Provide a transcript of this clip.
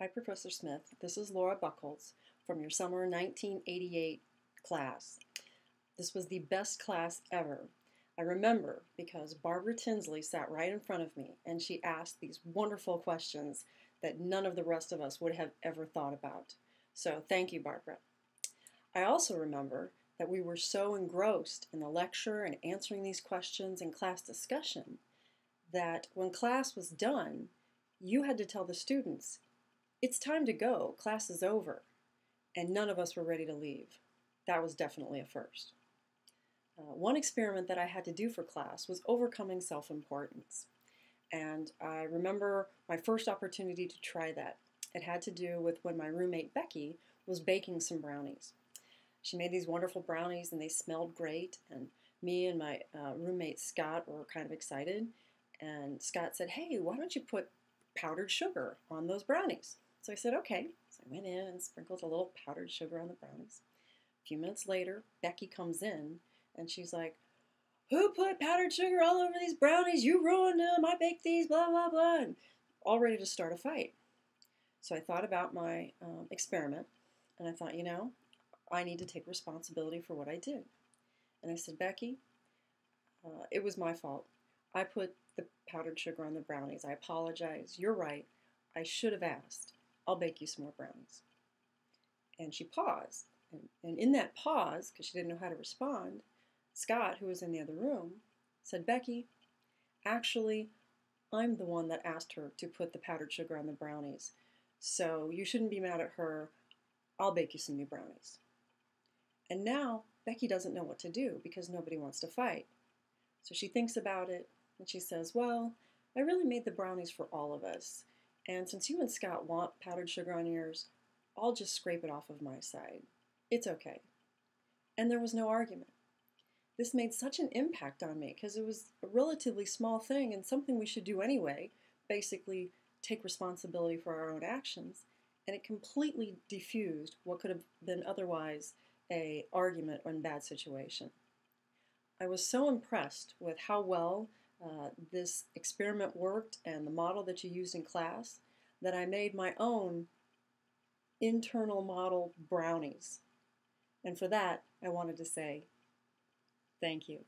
Hi, Professor Smith. This is Laura Buckholz from your summer 1988 class. This was the best class ever. I remember because Barbara Tinsley sat right in front of me and she asked these wonderful questions that none of the rest of us would have ever thought about. So thank you, Barbara. I also remember that we were so engrossed in the lecture and answering these questions in class discussion that when class was done, you had to tell the students, "It's time to go, class is over," and none of us were ready to leave. That was definitely a first. One experiment that I had to do for class was overcoming self-importance. And I remember my first opportunity to try that. It had to do with when my roommate Becky was baking some brownies. She made these wonderful brownies and they smelled great, and me and my roommate Scott were kind of excited. And Scott said, "Hey, why don't you put powdered sugar on those brownies?" So I said, "Okay." So I went in and sprinkled a little powdered sugar on the brownies. A few minutes later, Becky comes in and she's like, "Who put powdered sugar all over these brownies? You ruined them. I baked these, blah, blah, blah." And all ready to start a fight. So I thought about my experiment and I thought, I need to take responsibility for what I did. And I said, "Becky, it was my fault. I put the powdered sugar on the brownies. I apologize. You're right. I should have asked. I'll bake you some more brownies." And she paused. And in that pause, because she didn't know how to respond, Scott, who was in the other room, said, "Becky, actually, I'm the one that asked her to put the powdered sugar on the brownies. So you shouldn't be mad at her. I'll bake you some new brownies." And now Becky doesn't know what to do because nobody wants to fight. So she thinks about it and she says, "Well, I really made the brownies for all of us. And since you and Scott want powdered sugar on yours, I'll just scrape it off of my side. It's okay." And there was no argument. This made such an impact on me because it was a relatively small thing and something we should do anyway, basically take responsibility for our own actions, and it completely diffused what could have been otherwise an argument or a bad situation. I was so impressed with how well this experiment worked and the model that you used in class that I made my own internal model brownies. And for that, I wanted to say thank you.